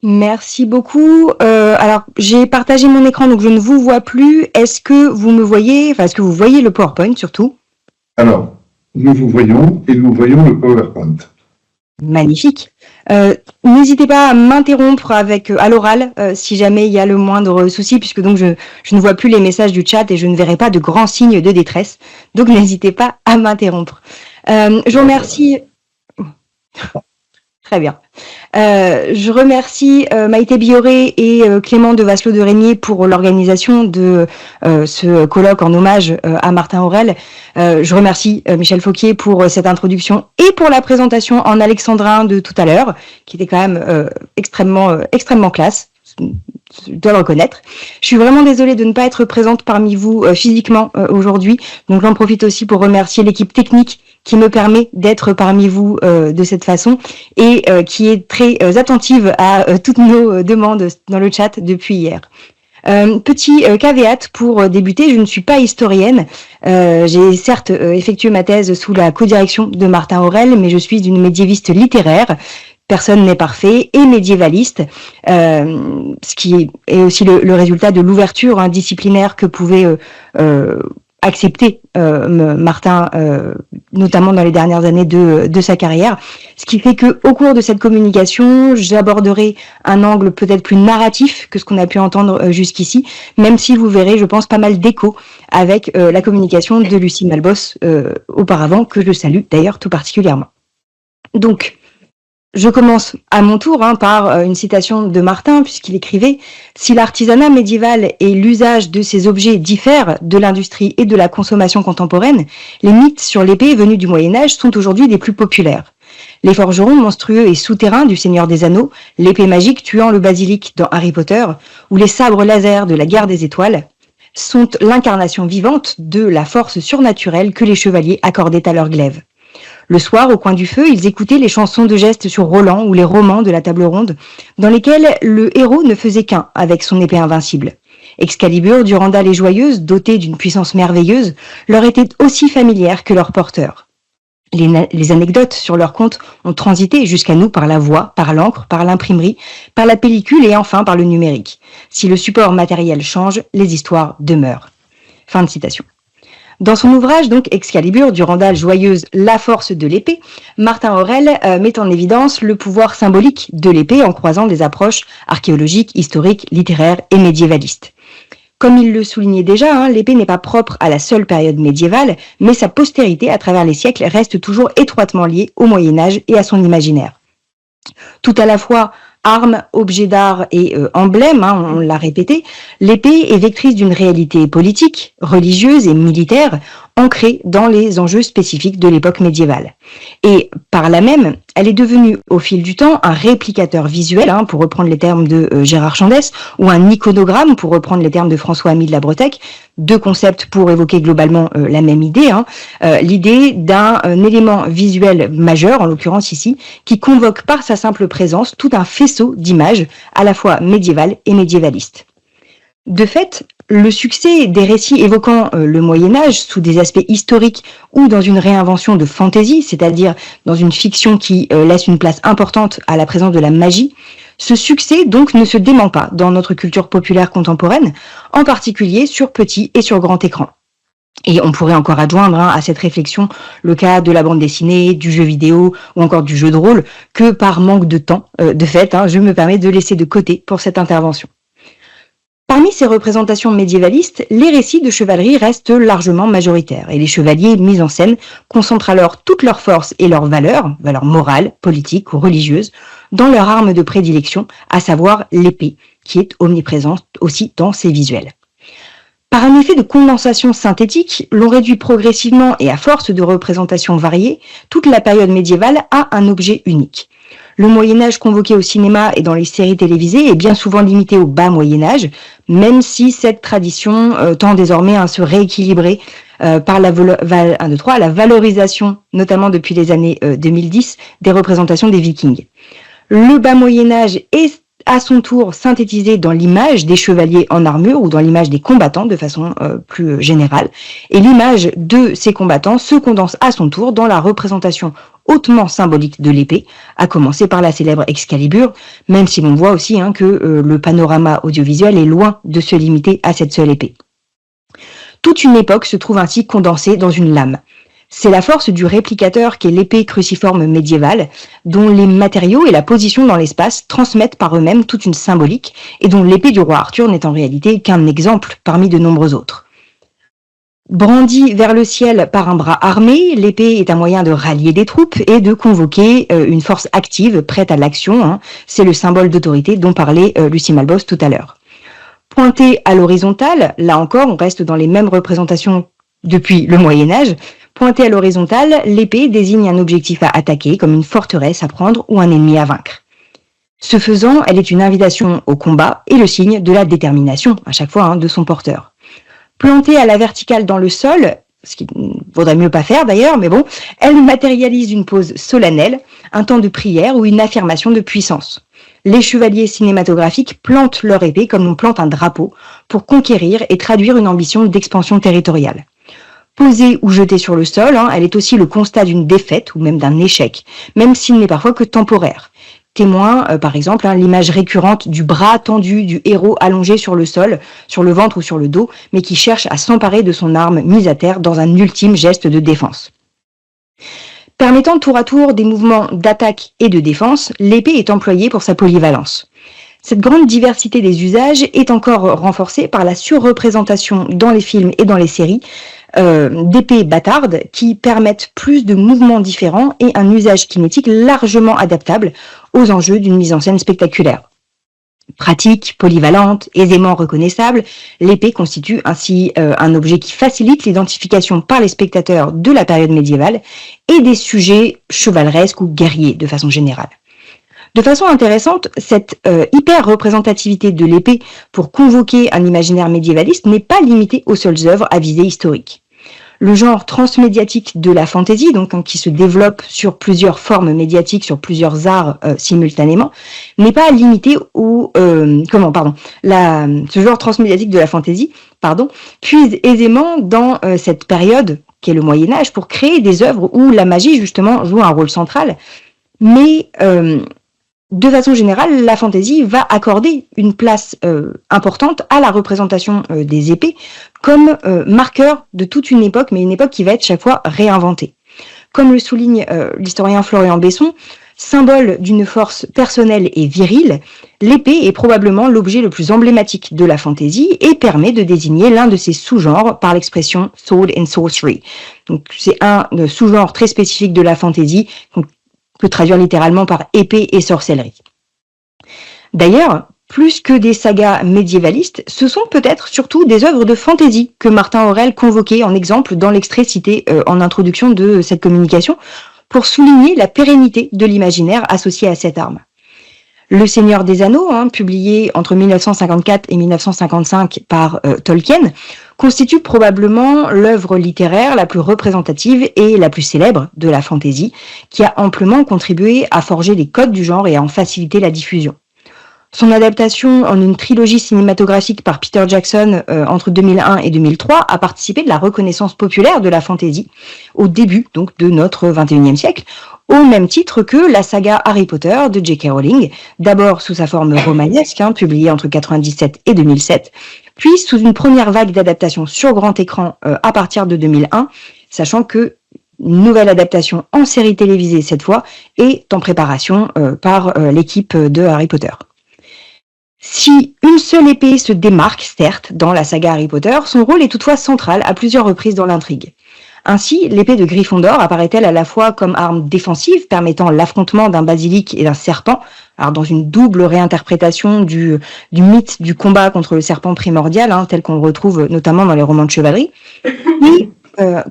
Merci beaucoup. Alors, j'ai partagé mon écran, donc je ne vous vois plus. Est-ce que vous me voyez? Enfin, est-ce que vous voyez le PowerPoint surtout? Alors, nous vous voyons et nous voyons le PowerPoint. Magnifique. N'hésitez pas à m'interrompre à l'oral si jamais il y a le moindre souci, puisque donc je ne vois plus les messages du chat et je ne verrai pas de grands signes de détresse. Donc n'hésitez pas à m'interrompre. Je vous remercie. Très bien. Je remercie Maïté Bioré et Clément de Vasselot de Régnier pour l'organisation de ce colloque en hommage à Martin Aurel. Je remercie Michel Fauquier pour cette introduction et pour la présentation en alexandrin de tout à l'heure, qui était quand même extrêmement classe. Je dois le reconnaître. Je suis vraiment désolée de ne pas être présente parmi vous physiquement aujourd'hui. Donc j'en profite aussi pour remercier l'équipe technique qui me permet d'être parmi vous de cette façon et qui est très attentive à toutes nos demandes dans le chat depuis hier. Petit caveat pour débuter, je ne suis pas historienne. J'ai certes effectué ma thèse sous la codirection de Martin Aurel, mais je suis une médiéviste littéraire. Personne n'est parfait et médiévaliste, ce qui est aussi le résultat de l'ouverture disciplinaire que pouvait accepter Martin, notamment dans les dernières années de sa carrière. Ce qui fait que au cours de cette communication, j'aborderai un angle peut-être plus narratif que ce qu'on a pu entendre jusqu'ici, même si vous verrez, je pense, pas mal d'échos avec la communication de Lucie Malbos auparavant, que je salue d'ailleurs tout particulièrement. Donc, je commence à mon tour par une citation de Martin, puisqu'il écrivait « Si l'artisanat médiéval et l'usage de ces objets diffèrent de l'industrie et de la consommation contemporaine, les mythes sur l'épée venus du Moyen-Âge sont aujourd'hui des plus populaires. Les forgerons monstrueux et souterrains du Seigneur des Anneaux, l'épée magique tuant le basilic dans Harry Potter, ou les sabres laser de la Guerre des Étoiles, sont l'incarnation vivante de la force surnaturelle que les chevaliers accordaient à leurs glaives. Le soir, au coin du feu, ils écoutaient les chansons de gestes sur Roland ou les romans de la table ronde, dans lesquels le héros ne faisait qu'un avec son épée invincible. Excalibur, Durandal et Joyeuse, dotés d'une puissance merveilleuse, leur étaient aussi familières que leurs porteurs. Les anecdotes sur leur compte ont transité jusqu'à nous par la voix, par l'encre, par l'imprimerie, par la pellicule et enfin par le numérique. Si le support matériel change, les histoires demeurent. » Fin de citation. Dans son ouvrage, donc, Excalibur, Durandal, Joyeuse, la force de l'épée, Martin Aurel met en évidence le pouvoir symbolique de l'épée en croisant des approches archéologiques, historiques, littéraires et médiévalistes. Comme il le soulignait déjà, l'épée n'est pas propre à la seule période médiévale, mais sa postérité à travers les siècles reste toujours étroitement liée au Moyen-Âge et à son imaginaire. Tout à la fois arme, objet d'art et emblème, on l'a répété, l'épée est vectrice d'une réalité politique, religieuse et militaire ancrée dans les enjeux spécifiques de l'époque médiévale. Et par là même, elle est devenue au fil du temps un réplicateur visuel, pour reprendre les termes de Gérard Chandès, ou un iconogramme, pour reprendre les termes de François Ami de la Bretèque, deux concepts pour évoquer globalement la même idée, l'idée d'un élément visuel majeur, en l'occurrence ici, qui convoque par sa simple présence tout un faisceau d'images à la fois médiévales et médiévalistes. De fait, le succès des récits évoquant le Moyen-Âge sous des aspects historiques ou dans une réinvention de fantaisie, c'est-à-dire dans une fiction qui laisse une place importante à la présence de la magie, ce succès donc ne se dément pas dans notre culture populaire contemporaine, en particulier sur petit et sur grand écran. Et on pourrait encore adjoindre à cette réflexion le cas de la bande dessinée, du jeu vidéo ou encore du jeu de rôle, que par manque de temps, de fait, je me permets de laisser de côté pour cette intervention. Parmi ces représentations médiévalistes, les récits de chevalerie restent largement majoritaires et les chevaliers mis en scène concentrent alors toutes leurs forces et leurs valeurs morales, politiques ou religieuses, dans leur arme de prédilection, à savoir l'épée, qui est omniprésente aussi dans ces visuels. Par un effet de condensation synthétique, l'on réduit progressivement et à force de représentations variées, toute la période médiévale à un objet unique. Le Moyen-Âge convoqué au cinéma et dans les séries télévisées est bien souvent limité au bas Moyen-Âge, même si cette tradition tend désormais à se rééquilibrer par la valorisation, notamment depuis les années 2010, des représentations des Vikings. Le bas Moyen-Âge est à son tour synthétisé dans l'image des chevaliers en armure ou dans l'image des combattants de façon plus générale. Et l'image de ces combattants se condense à son tour dans la représentation hautement symboliques de l'épée, à commencer par la célèbre Excalibur, même si l'on voit aussi que le panorama audiovisuel est loin de se limiter à cette seule épée. Toute une époque se trouve ainsi condensée dans une lame. C'est la force du réplicateur qu'est l'épée cruciforme médiévale, dont les matériaux et la position dans l'espace transmettent par eux-mêmes toute une symbolique, et dont l'épée du roi Arthur n'est en réalité qu'un exemple parmi de nombreux autres. Brandie vers le ciel par un bras armé, l'épée est un moyen de rallier des troupes et de convoquer une force active prête à l'action. C'est le symbole d'autorité dont parlait Lucie Malbos tout à l'heure. Pointée à l'horizontale, là encore, on reste dans les mêmes représentations depuis le Moyen-Âge. Pointée à l'horizontale, l'épée désigne un objectif à attaquer, comme une forteresse à prendre ou un ennemi à vaincre. Ce faisant, elle est une invitation au combat et le signe de la détermination, à chaque fois, de son porteur. Plantée à la verticale dans le sol, ce qu'il ne vaudrait mieux pas faire d'ailleurs, mais bon, elle matérialise une pose solennelle, un temps de prière ou une affirmation de puissance. Les chevaliers cinématographiques plantent leur épée comme on plante un drapeau pour conquérir et traduire une ambition d'expansion territoriale. Posée ou jetée sur le sol, elle est aussi le constat d'une défaite ou même d'un échec, même s'il n'est parfois que temporaire. Témoin, par exemple, l'image récurrente du bras tendu du héros allongé sur le sol, sur le ventre ou sur le dos, mais qui cherche à s'emparer de son arme mise à terre dans un ultime geste de défense. Permettant tour à tour des mouvements d'attaque et de défense, l'épée est employée pour sa polyvalence. Cette grande diversité des usages est encore renforcée par la surreprésentation dans les films et dans les séries d'épées bâtardes qui permettent plus de mouvements différents et un usage kinétique largement adaptable aux enjeux d'une mise en scène spectaculaire. Pratique, polyvalente, aisément reconnaissable, l'épée constitue ainsi un objet qui facilite l'identification par les spectateurs de la période médiévale et des sujets chevaleresques ou guerriers de façon générale. De façon intéressante, cette hyper-représentativité de l'épée pour convoquer un imaginaire médiévaliste n'est pas limitée aux seules œuvres à visée historique. Le genre transmédiatique de la fantaisie, donc qui se développe sur plusieurs formes médiatiques, sur plusieurs arts simultanément, n'est pas limité au ce genre transmédiatique de la fantaisie, puise aisément dans cette période qu'est le Moyen Âge pour créer des œuvres où la magie justement joue un rôle central, mais de façon générale, la fantaisie va accorder une place importante à la représentation des épées comme marqueur de toute une époque, mais une époque qui va être chaque fois réinventée. Comme le souligne l'historien Florian Besson, symbole d'une force personnelle et virile, l'épée est probablement l'objet le plus emblématique de la fantaisie et permet de désigner l'un de ses sous-genres par l'expression « sword and sorcery ». Donc c'est un sous-genre très spécifique de la fantaisie, qu'on peut traduire littéralement par épée et sorcellerie. D'ailleurs, plus que des sagas médiévalistes, ce sont peut-être surtout des œuvres de fantaisie que Martin Aurèle convoquait en exemple dans l'extrait cité en introduction de cette communication pour souligner la pérennité de l'imaginaire associé à cette arme. Le Seigneur des Anneaux, publié entre 1954 et 1955 par Tolkien, constitue probablement l'œuvre littéraire la plus représentative et la plus célèbre de la fantaisie, qui a amplement contribué à forger les codes du genre et à en faciliter la diffusion. Son adaptation en une trilogie cinématographique par Peter Jackson entre 2001 et 2003 a participé de la reconnaissance populaire de la fantaisie au début donc de notre 21e siècle, au même titre que la saga Harry Potter de J.K. Rowling, d'abord sous sa forme romanesque, publiée entre 1997 et 2007, puis sous une première vague d'adaptation sur grand écran à partir de 2001, sachant que une nouvelle adaptation en série télévisée cette fois est en préparation par l'équipe de Harry Potter. Si une seule épée se démarque, certes, dans la saga Harry Potter, son rôle est toutefois central à plusieurs reprises dans l'intrigue. Ainsi, l'épée de Gryffondor apparaît-elle à la fois comme arme défensive, permettant l'affrontement d'un basilic et d'un serpent, alors dans une double réinterprétation du mythe du combat contre le serpent primordial, tel qu'on le retrouve notamment dans les romans de chevalerie, et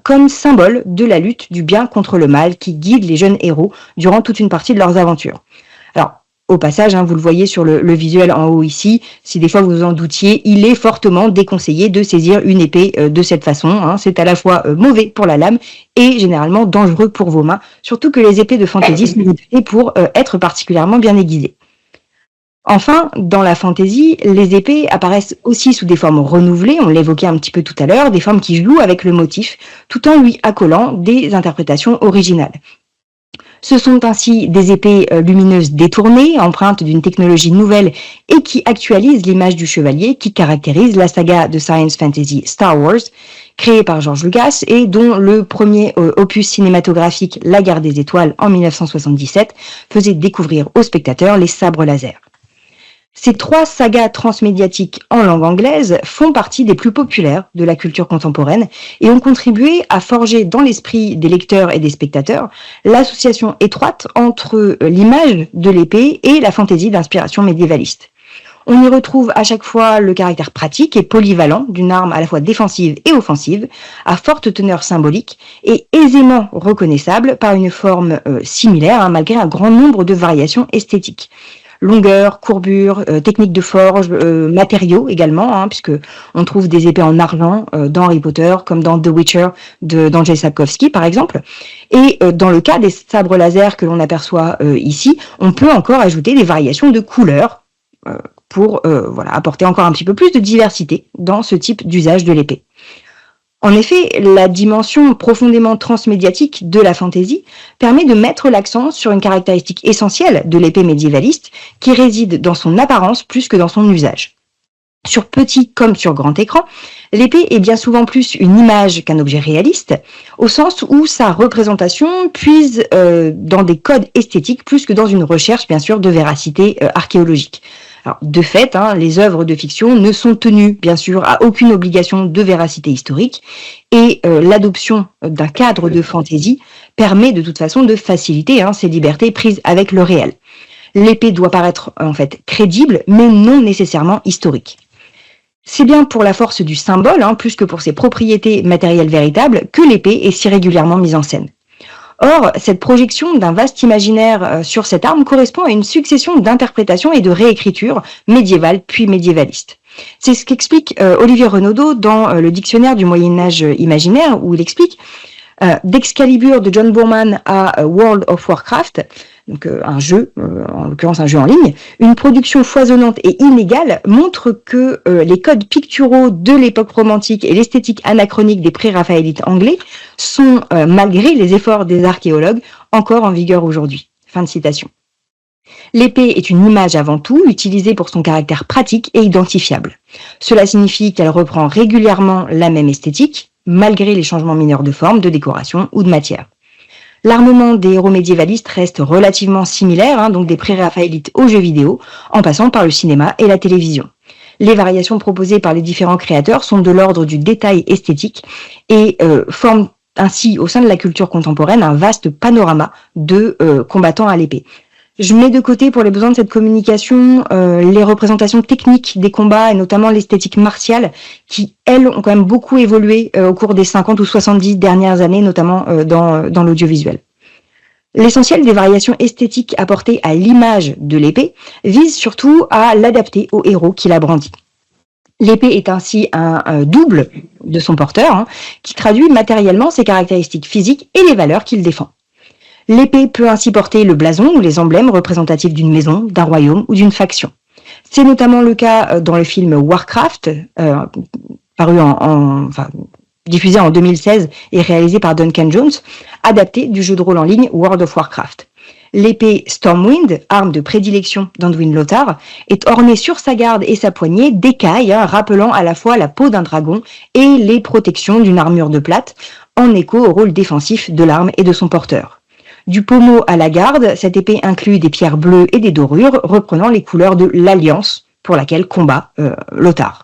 comme symbole de la lutte du bien contre le mal qui guide les jeunes héros durant toute une partie de leurs aventures. Alors, au passage, vous le voyez sur le visuel en haut ici, si des fois vous en doutiez, il est fortement déconseillé de saisir une épée de cette façon. C'est à la fois mauvais pour la lame et généralement dangereux pour vos mains, surtout que les épées de fantaisie sont dotées pour être particulièrement bien aiguisées. Enfin, dans la fantaisie, les épées apparaissent aussi sous des formes renouvelées, on l'évoquait un petit peu tout à l'heure, des formes qui jouent avec le motif, tout en lui accolant des interprétations originales. Ce sont ainsi des épées lumineuses détournées, empreintes d'une technologie nouvelle et qui actualisent l'image du chevalier qui caractérise la saga de science fantasy Star Wars, créée par George Lucas et dont le premier opus cinématographique, La Guerre des Étoiles, en 1977, faisait découvrir aux spectateurs les sabres laser. Ces 3 sagas transmédiatiques en langue anglaise font partie des plus populaires de la culture contemporaine et ont contribué à forger dans l'esprit des lecteurs et des spectateurs l'association étroite entre l'image de l'épée et la fantaisie d'inspiration médiévaliste. On y retrouve à chaque fois le caractère pratique et polyvalent d'une arme à la fois défensive et offensive, à forte teneur symbolique et aisément reconnaissable par une forme similaire, malgré un grand nombre de variations esthétiques. Longueur, courbure, technique de forge, matériaux également, puisque on trouve des épées en argent dans Harry Potter, comme dans The Witcher d'Andrzej Sapkowski par exemple. Et dans le cas des sabres laser que l'on aperçoit ici, on peut encore ajouter des variations de couleurs pour apporter encore un petit peu plus de diversité dans ce type d'usage de l'épée. En effet, la dimension profondément transmédiatique de la fantaisie permet de mettre l'accent sur une caractéristique essentielle de l'épée médiévaliste qui réside dans son apparence plus que dans son usage. Sur petit comme sur grand écran, l'épée est bien souvent plus une image qu'un objet réaliste, au sens où sa représentation puise dans des codes esthétiques plus que dans une recherche, bien sûr, de véracité archéologique. Alors, de fait, les œuvres de fiction ne sont tenues, bien sûr, à aucune obligation de véracité historique, et l'adoption d'un cadre de fantaisie permet de toute façon de faciliter ces libertés prises avec le réel. L'épée doit paraître en fait crédible, mais non nécessairement historique. C'est bien pour la force du symbole, plus que pour ses propriétés matérielles véritables, que l'épée est si régulièrement mise en scène. Or, cette projection d'un vaste imaginaire sur cette arme correspond à une succession d'interprétations et de réécritures médiévales puis médiévalistes. C'est ce qu'explique Olivier Renaudot dans le dictionnaire du Moyen-Âge imaginaire, où il explique d'Excalibur de John Boorman à World of Warcraft, donc un jeu, en l'occurrence un jeu en ligne, une production foisonnante et inégale montre que les codes picturaux de l'époque romantique et l'esthétique anachronique des pré-raphaélites anglais sont, malgré les efforts des archéologues, encore en vigueur aujourd'hui. Fin de citation. L'épée est une image avant tout, utilisée pour son caractère pratique et identifiable. Cela signifie qu'elle reprend régulièrement la même esthétique, malgré les changements mineurs de forme, de décoration ou de matière. L'armement des héros médiévalistes reste relativement similaire, donc des pré-raphaélites aux jeux vidéo, en passant par le cinéma et la télévision. Les variations proposées par les différents créateurs sont de l'ordre du détail esthétique et forment ainsi au sein de la culture contemporaine un vaste panorama de combattants à l'épée. Je mets de côté pour les besoins de cette communication les représentations techniques des combats et notamment l'esthétique martiale qui, elles, ont quand même beaucoup évolué au cours des 50 ou 70 dernières années, notamment dans l'audiovisuel. L'essentiel des variations esthétiques apportées à l'image de l'épée vise surtout à l'adapter au héros qui la brandit. L'épée est ainsi un double de son porteur qui traduit matériellement ses caractéristiques physiques et les valeurs qu'il défend. L'épée peut ainsi porter le blason ou les emblèmes représentatifs d'une maison, d'un royaume ou d'une faction. C'est notamment le cas dans le film Warcraft, diffusé en 2016 et réalisé par Duncan Jones, adapté du jeu de rôle en ligne World of Warcraft. L'épée Stormwind, arme de prédilection d'Anduin Lothar, est ornée sur sa garde et sa poignée d'écailles, rappelant à la fois la peau d'un dragon et les protections d'une armure de plate, en écho au rôle défensif de l'arme et de son porteur. Du pommeau à la garde, cette épée inclut des pierres bleues et des dorures, reprenant les couleurs de l'Alliance pour laquelle combat Lothar.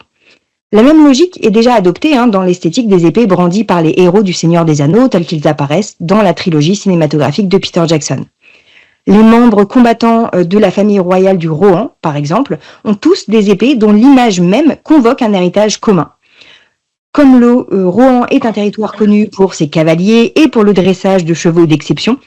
La même logique est déjà adoptée dans l'esthétique des épées brandies par les héros du Seigneur des Anneaux tels qu'ils apparaissent dans la trilogie cinématographique de Peter Jackson. Les membres combattants de la famille royale du Rohan, par exemple, ont tous des épées dont l'image même convoque un héritage commun. Comme le Rohan est un territoire connu pour ses cavaliers et pour le dressage de chevaux d'exception,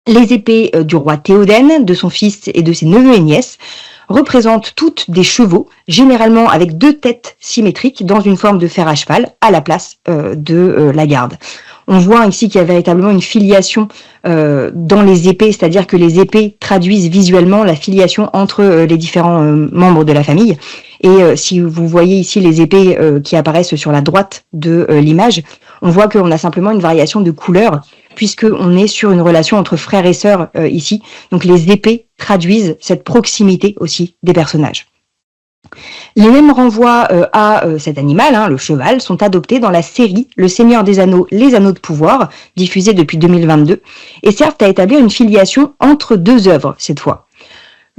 les épées du roi Théoden, de son fils et de ses neveux et nièces représentent toutes des chevaux, généralement avec 2 têtes symétriques dans une forme de fer à cheval à la place de la garde. On voit ici qu'il y a véritablement une filiation dans les épées, c'est-à-dire que les épées traduisent visuellement la filiation entre les différents membres de la famille. Et si vous voyez ici les épées qui apparaissent sur la droite de l'image, on voit qu'on a simplement une variation de couleur, puisqu'on est sur une relation entre frères et sœurs ici. Donc les épées traduisent cette proximité aussi des personnages. Les mêmes renvois à cet animal, le cheval, sont adoptés dans la série Le Seigneur des Anneaux, les Anneaux de pouvoir, diffusée depuis 2022, et servent à établir une filiation entre deux œuvres cette fois.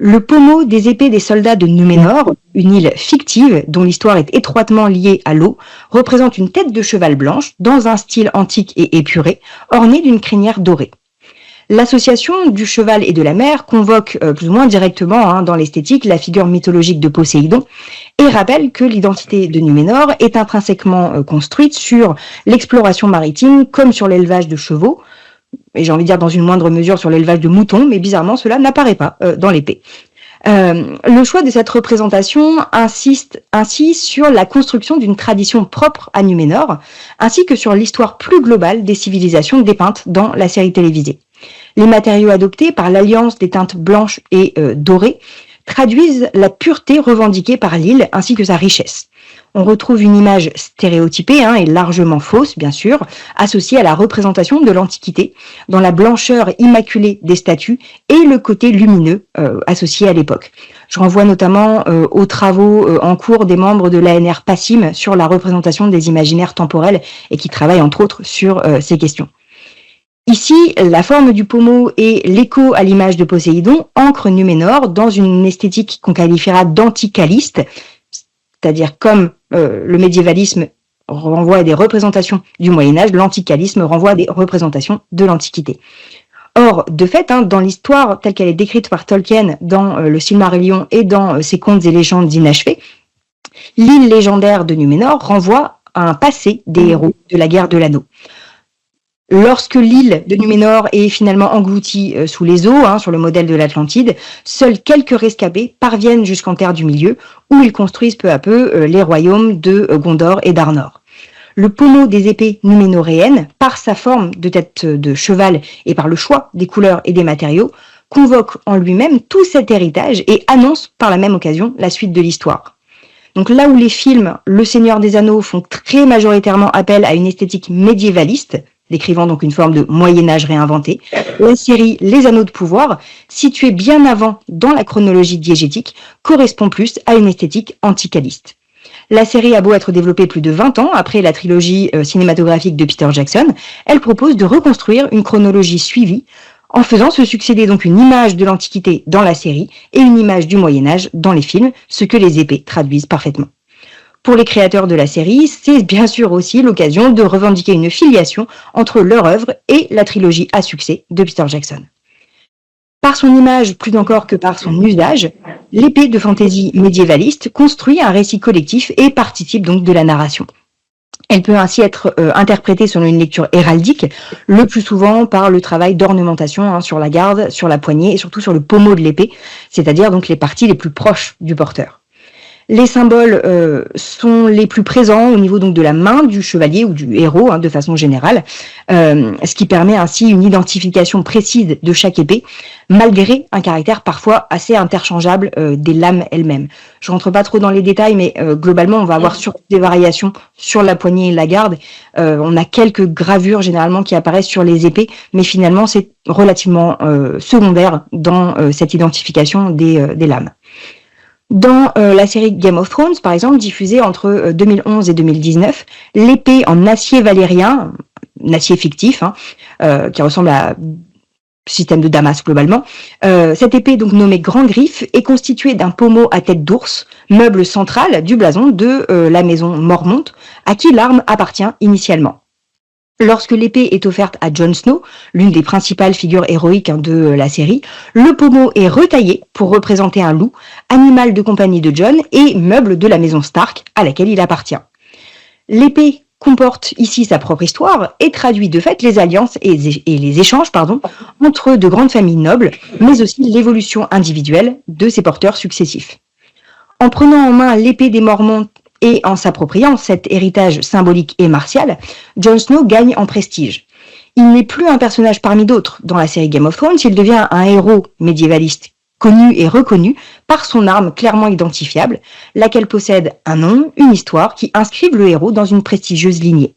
Le pommeau des épées des soldats de Númenor, une île fictive dont l'histoire est étroitement liée à l'eau, représente une tête de cheval blanche dans un style antique et épuré, ornée d'une crinière dorée. L'association du cheval et de la mer convoque plus ou moins directement dans l'esthétique la figure mythologique de Poséidon et rappelle que l'identité de Númenor est intrinsèquement construite sur l'exploration maritime comme sur l'élevage de chevaux, et j'ai envie de dire dans une moindre mesure sur l'élevage de moutons, mais bizarrement cela n'apparaît pas dans l'épée. Le choix de cette représentation insiste ainsi sur la construction d'une tradition propre à Númenor, ainsi que sur l'histoire plus globale des civilisations dépeintes dans la série télévisée. Les matériaux adoptés par l'alliance des teintes blanches et dorées traduisent la pureté revendiquée par l'île ainsi que sa richesse. On retrouve une image stéréotypée et largement fausse, bien sûr, associée à la représentation de l'Antiquité, dans la blancheur immaculée des statues et le côté lumineux associé à l'époque. Je renvoie notamment aux travaux en cours des membres de l'ANR PASSIM sur la représentation des imaginaires temporels et qui travaillent entre autres sur ces questions. Ici, la forme du pommeau et l'écho à l'image de Poséidon ancrent Númenor dans une esthétique qu'on qualifiera d'anticaliste, c'est-à-dire comme le médiévalisme renvoie à des représentations du Moyen-Âge, l'anticalisme renvoie à des représentations de l'Antiquité. Or, de fait, dans l'histoire telle qu'elle est décrite par Tolkien dans le Silmarillion et dans ses contes et légendes inachevés, l'île légendaire de Númenor renvoie à un passé des héros de la guerre de l'anneau. Lorsque l'île de Númenor est finalement engloutie sous les eaux, sur le modèle de l'Atlantide, seuls quelques rescapés parviennent jusqu'en Terre du Milieu, où ils construisent peu à peu les royaumes de Gondor et d'Arnor. Le pommeau des épées núménoréennes, par sa forme de tête de cheval et par le choix des couleurs et des matériaux, convoque en lui-même tout cet héritage et annonce par la même occasion la suite de l'histoire. Donc là où les films Le Seigneur des Anneaux font très majoritairement appel à une esthétique médiévaliste, décrivant donc une forme de Moyen-Âge réinventé, la série Les Anneaux de pouvoir, située bien avant dans la chronologie diégétique, correspond plus à une esthétique anticaliste. La série a beau être développée plus de 20 ans après la trilogie cinématographique de Peter Jackson, elle propose de reconstruire une chronologie suivie, en faisant se succéder donc une image de l'Antiquité dans la série et une image du Moyen-Âge dans les films, ce que les épées traduisent parfaitement. Pour les créateurs de la série, c'est bien sûr aussi l'occasion de revendiquer une filiation entre leur œuvre et la trilogie à succès de Peter Jackson. Par son image plus encore que par son usage, l'épée de fantasy médiévaliste construit un récit collectif et participe donc de la narration. Elle peut ainsi être interprétée selon une lecture héraldique, le plus souvent par le travail d'ornementation sur la garde, sur la poignée et surtout sur le pommeau de l'épée, c'est-à-dire donc les parties les plus proches du porteur. Les symboles sont les plus présents au niveau donc de la main du chevalier ou du héros de façon générale, ce qui permet ainsi une identification précise de chaque épée, malgré un caractère parfois assez interchangeable des lames elles-mêmes. Je rentre pas trop dans les détails, mais globalement on va avoir surtout des variations sur la poignée et la garde. On a quelques gravures généralement qui apparaissent sur les épées, mais finalement c'est relativement secondaire dans cette identification des lames. Dans la série Game of Thrones, par exemple, diffusée entre 2011 et 2019, l'épée en acier valérien, un acier fictif, qui ressemble à système de Damas globalement, cette épée donc nommée Grand Griffe est constituée d'un pommeau à tête d'ours, meuble central du blason de la maison Mormont, à qui l'arme appartient initialement. Lorsque l'épée est offerte à Jon Snow, l'une des principales figures héroïques de la série, le pommeau est retaillé pour représenter un loup, animal de compagnie de Jon et meuble de la maison Stark à laquelle il appartient. L'épée comporte ici sa propre histoire et traduit de fait les alliances et les échanges entre de grandes familles nobles, mais aussi l'évolution individuelle de ses porteurs successifs. En prenant en main l'épée des Mormont et en s'appropriant cet héritage symbolique et martial, Jon Snow gagne en prestige. Il n'est plus un personnage parmi d'autres dans la série Game of Thrones, il devient un héros médiévaliste connu et reconnu par son arme clairement identifiable, laquelle possède un nom, une histoire qui inscrivent le héros dans une prestigieuse lignée.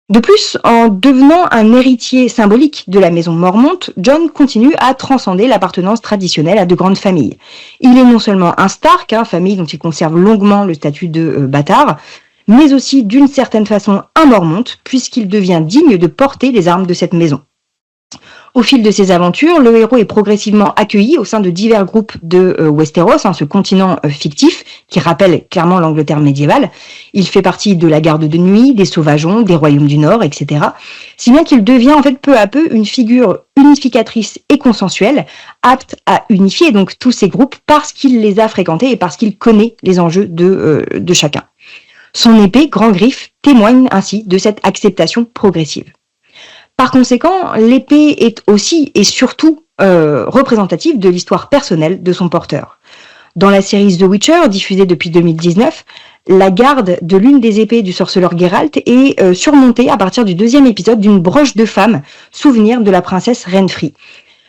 De plus, en devenant un héritier symbolique de la maison Mormont, Jon continue à transcender l'appartenance traditionnelle à de grandes familles. Il est non seulement un Stark, famille dont il conserve longuement le statut de bâtard, mais aussi d'une certaine façon un Mormont, puisqu'il devient digne de porter les armes de cette maison. Au fil de ses aventures, le héros est progressivement accueilli au sein de divers groupes de Westeros, ce continent fictif qui rappelle clairement l'Angleterre médiévale. Il fait partie de la garde de nuit, des sauvageons, des royaumes du Nord, etc. Si bien qu'il devient en fait peu à peu une figure unificatrice et consensuelle, apte à unifier donc tous ces groupes parce qu'il les a fréquentés et parce qu'il connaît les enjeux de chacun. Son épée, Grand Griffe, témoigne ainsi de cette acceptation progressive. Par conséquent, l'épée est aussi et surtout représentative de l'histoire personnelle de son porteur. Dans la série The Witcher, diffusée depuis 2019, la garde de l'une des épées du sorceleur Geralt est surmontée à partir du 2e épisode d'une broche de femme, souvenir de la princesse Renfri.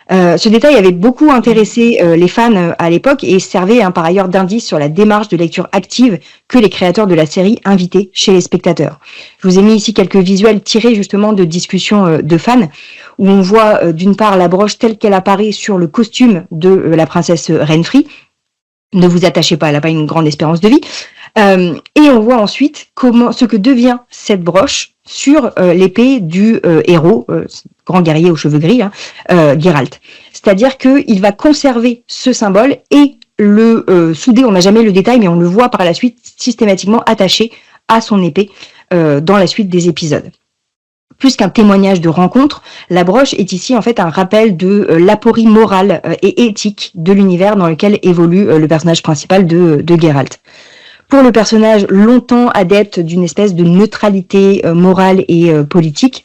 Ce détail avait beaucoup intéressé les fans à l'époque et servait par ailleurs d'indice sur la démarche de lecture active que les créateurs de la série invitaient chez les spectateurs. Je vous ai mis ici quelques visuels tirés justement de discussions de fans où on voit d'une part la broche telle qu'elle apparaît sur le costume de la princesse Renfri. Ne vous attachez pas, elle n'a pas une grande espérance de vie. Et on voit ensuite ce que devient cette broche sur l'épée du héros, grand guerrier aux cheveux gris, Geralt. C'est-à-dire qu'il va conserver ce symbole et le souder, on n'a jamais le détail, mais on le voit par la suite systématiquement attaché à son épée dans la suite des épisodes. Plus qu'un témoignage de rencontre, la broche est ici en fait un rappel de l'aporie morale et éthique de l'univers dans lequel évolue le personnage principal de Geralt. Pour le personnage longtemps adepte d'une espèce de neutralité morale et politique,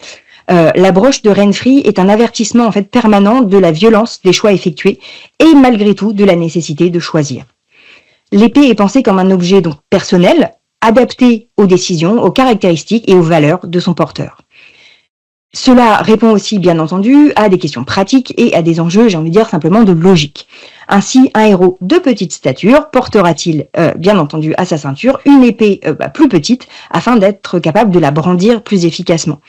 la broche de Renfri est un avertissement en fait permanent de la violence des choix effectués et malgré tout de la nécessité de choisir. L'épée est pensée comme un objet donc personnel, adapté aux décisions, aux caractéristiques et aux valeurs de son porteur. Cela répond aussi, bien entendu, à des questions pratiques et à des enjeux, j'ai envie de dire, simplement de logique. Ainsi, un héros de petite stature portera-t-il, bien entendu, à sa ceinture, une épée plus petite afin d'être capable de la brandir plus efficacement.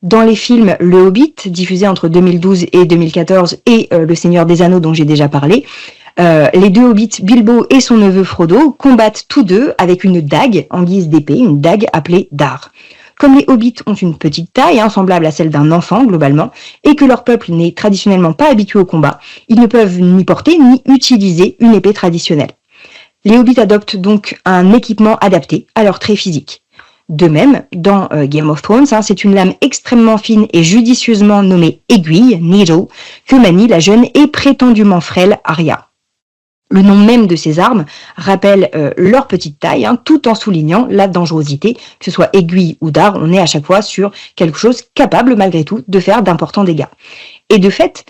Dans les films Le Hobbit, diffusés entre 2012 et 2014, et Le Seigneur des Anneaux dont j'ai déjà parlé, les deux hobbits, Bilbo et son neveu Frodo, combattent tous deux avec une dague en guise d'épée, une dague appelée Dar. Comme les hobbits ont une petite taille, semblable à celle d'un enfant globalement, et que leur peuple n'est traditionnellement pas habitué au combat, ils ne peuvent ni porter ni utiliser une épée traditionnelle. Les hobbits adoptent donc un équipement adapté à leur trait physique. De même, dans Game of Thrones, c'est une lame extrêmement fine et judicieusement nommée aiguille, needle, que manie la jeune et prétendument frêle Arya. Le nom même de ces armes rappelle leur petite taille, tout en soulignant la dangerosité, que ce soit aiguille ou dard, on est à chaque fois sur quelque chose capable malgré tout de faire d'importants dégâts. Et de fait,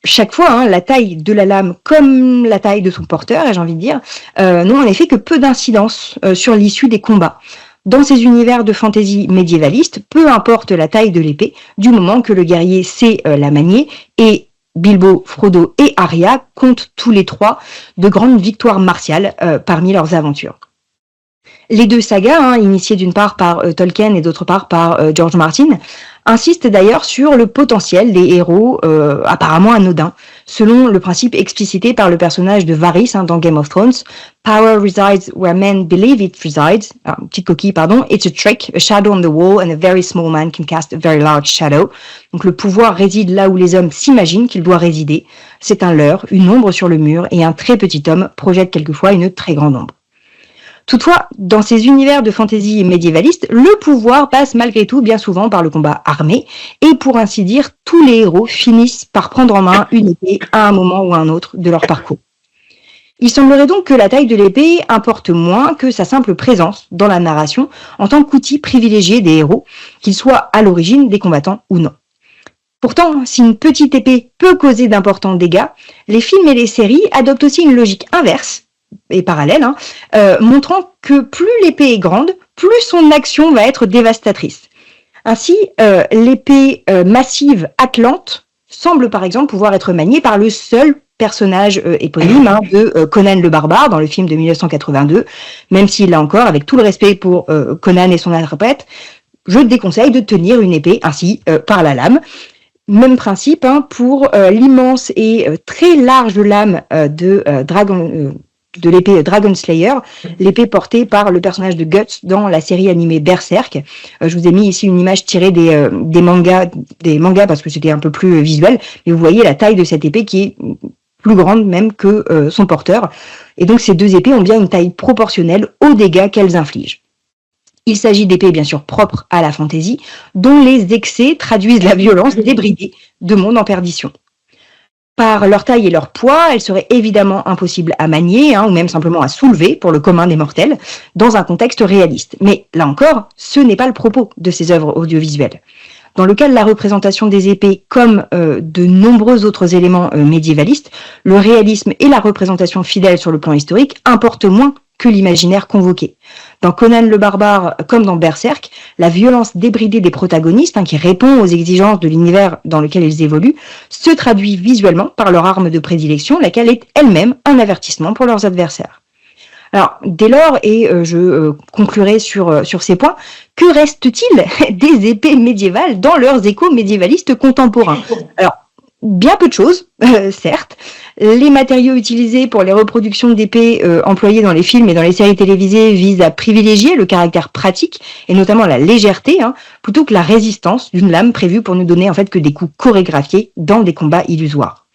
chaque fois, la taille de la lame comme la taille de son porteur, et j'ai envie de dire, n'ont en effet que peu d'incidence sur l'issue des combats. Dans ces univers de fantasy médiévaliste, peu importe la taille de l'épée, du moment que le guerrier sait la manier, et Bilbo, Frodo et Arya comptent tous les trois de grandes victoires martiales parmi leurs aventures. Les deux sagas, initiées d'une part par Tolkien et d'autre part par George Martin, insistent d'ailleurs sur le potentiel des héros apparemment anodins, selon le principe explicité par le personnage de Varys dans Game of Thrones. Power resides where men believe it resides. Petite coquille, pardon. It's a trick, a shadow on the wall, and a very small man can cast a very large shadow. Donc le pouvoir réside là où les hommes s'imaginent qu'il doit résider. C'est un leurre, une ombre sur le mur, et un très petit homme projette quelquefois une très grande ombre. Toutefois, dans ces univers de fantasy médiévalistes, le pouvoir passe malgré tout bien souvent par le combat armé, et pour ainsi dire, tous les héros finissent par prendre en main une épée à un moment ou à un autre de leur parcours. Il semblerait donc que la taille de l'épée importe moins que sa simple présence dans la narration en tant qu'outil privilégié des héros, qu'ils soient à l'origine des combattants ou non. Pourtant, si une petite épée peut causer d'importants dégâts, les films et les séries adoptent aussi une logique inverse, et parallèle, montrant que plus l'épée est grande, plus son action va être dévastatrice. Ainsi, l'épée massive Atlante semble par exemple pouvoir être maniée par le seul personnage éponyme de Conan le Barbare dans le film de 1982, même si là encore, avec tout le respect pour Conan et son interprète, je déconseille de tenir une épée ainsi par la lame. Même principe pour l'immense et très large lame de l'épée Dragon Slayer, l'épée portée par le personnage de Guts dans la série animée Berserk. Je vous ai mis ici une image tirée des mangas parce que c'était un peu plus visuel, mais vous voyez la taille de cette épée qui est plus grande même que son porteur. Et donc ces deux épées ont bien une taille proportionnelle aux dégâts qu'elles infligent. Il s'agit d'épées bien sûr propres à la fantasy, dont les excès traduisent la violence débridée de mondes en perdition. Par leur taille et leur poids, elles seraient évidemment impossibles à manier, ou même simplement à soulever pour le commun des mortels, dans un contexte réaliste. Mais là encore, ce n'est pas le propos de ces œuvres audiovisuelles. Dans le cas de la représentation des épées, comme de nombreux autres éléments médiévalistes, le réalisme et la représentation fidèle sur le plan historique importent moins que l'imaginaire convoqué. Dans Conan le Barbare, comme dans Berserk, la violence débridée des protagonistes, qui répond aux exigences de l'univers dans lequel ils évoluent, se traduit visuellement par leur arme de prédilection, laquelle est elle-même un avertissement pour leurs adversaires. Alors, dès lors, et je conclurai sur ces points, que reste-t-il des épées médiévales dans leurs échos médiévalistes contemporains ? Alors, bien peu de choses, certes. Les matériaux utilisés pour les reproductions d'épées employées dans les films et dans les séries télévisées visent à privilégier le caractère pratique et notamment la légèreté, plutôt que la résistance d'une lame prévue pour ne donner en fait que des coups chorégraphiés dans des combats illusoires.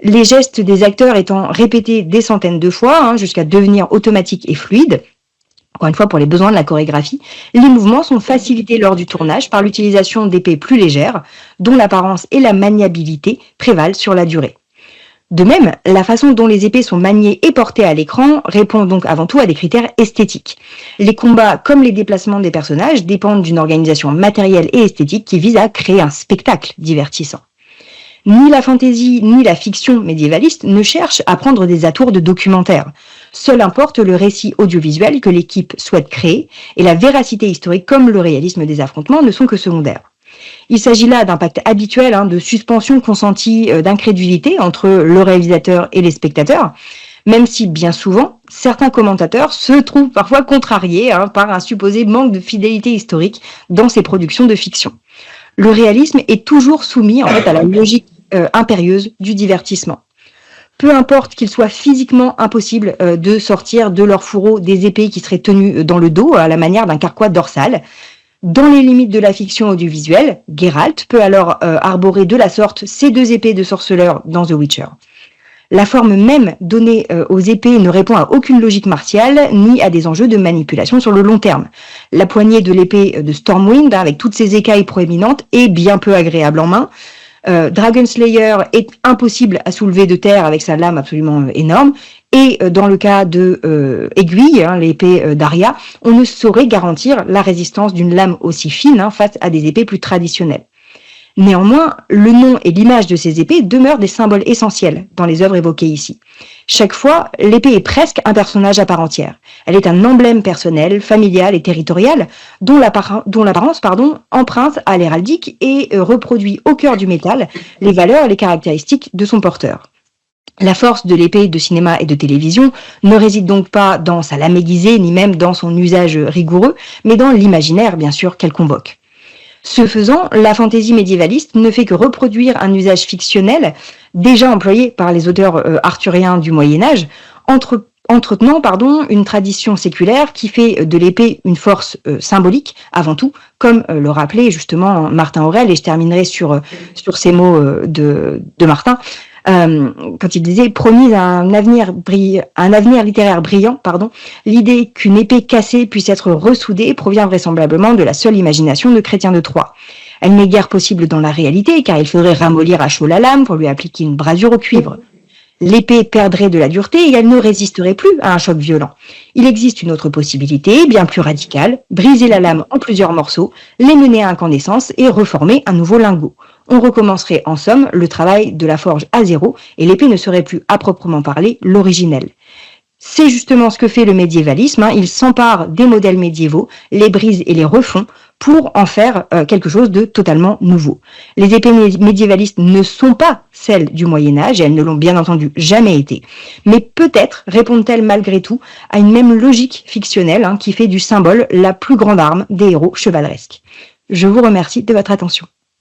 Les gestes des acteurs étant répétés des centaines de fois, jusqu'à devenir automatiques et fluides, encore une fois pour les besoins de la chorégraphie, les mouvements sont facilités lors du tournage par l'utilisation d'épées plus légères, dont l'apparence et la maniabilité prévalent sur la durée. De même, la façon dont les épées sont maniées et portées à l'écran répond donc avant tout à des critères esthétiques. Les combats comme les déplacements des personnages dépendent d'une organisation matérielle et esthétique qui vise à créer un spectacle divertissant. Ni la fantaisie ni la fiction médiévaliste ne cherchent à prendre des atours de documentaire. Seul importe le récit audiovisuel que l'équipe souhaite créer, et la véracité historique comme le réalisme des affrontements ne sont que secondaires. Il s'agit là d'un pacte habituel de suspension consentie d'incrédulité entre le réalisateur et les spectateurs, même si bien souvent, certains commentateurs se trouvent parfois contrariés par un supposé manque de fidélité historique dans ces productions de fiction. Le réalisme est toujours soumis en fait à la logique impérieuse du divertissement. Peu importe qu'il soit physiquement impossible de sortir de leur fourreau des épées qui seraient tenues dans le dos à la manière d'un carquois dorsal. Dans les limites de la fiction audiovisuelle, Geralt peut alors arborer de la sorte ses deux épées de sorceleur dans The Witcher. La forme même donnée aux épées ne répond à aucune logique martiale ni à des enjeux de manipulation sur le long terme. La poignée de l'épée de Stormwind, avec toutes ses écailles proéminentes, est bien peu agréable en main. Dragon Slayer est impossible à soulever de terre avec sa lame absolument énorme. Et dans le cas de Aiguille, l'épée d'Arya, on ne saurait garantir la résistance d'une lame aussi fine face à des épées plus traditionnelles. Néanmoins, le nom et l'image de ces épées demeurent des symboles essentiels dans les œuvres évoquées ici. Chaque fois, l'épée est presque un personnage à part entière. Elle est un emblème personnel, familial et territorial, dont l'apparence emprunte à l'héraldique et reproduit au cœur du métal les valeurs et les caractéristiques de son porteur. La force de l'épée de cinéma et de télévision ne réside donc pas dans sa lame aiguisée, ni même dans son usage rigoureux, mais dans l'imaginaire, bien sûr, qu'elle convoque. Ce faisant, la fantaisie médiévaliste ne fait que reproduire un usage fictionnel déjà employé par les auteurs arthuriens du Moyen-Âge, entretenant une tradition séculaire qui fait de l'épée une force symbolique avant tout, comme le rappelait justement Martin Aurèle, et je terminerai sur ces mots de Martin, quand il disait promise un avenir littéraire brillant, l'idée qu'une épée cassée puisse être ressoudée provient vraisemblablement de la seule imagination de Chrétien de Troyes. Elle n'est guère possible dans la réalité, car il faudrait ramollir à chaud la lame pour lui appliquer une brasure au cuivre. L'épée perdrait de la dureté et elle ne résisterait plus à un choc violent. Il existe une autre possibilité, bien plus radicale, briser la lame en plusieurs morceaux, les mener à incandescence et reformer un nouveau lingot. On recommencerait en somme le travail de la forge à zéro et l'épée ne serait plus à proprement parler l'originelle. C'est justement ce que fait le médiévalisme, il s'empare des modèles médiévaux, les brise et les refond pour en faire quelque chose de totalement nouveau. Les épées médiévalistes ne sont pas celles du Moyen-Âge, et elles ne l'ont bien entendu jamais été, mais peut-être répondent-elles malgré tout à une même logique fictionnelle qui fait du symbole la plus grande arme des héros chevaleresques. Je vous remercie de votre attention.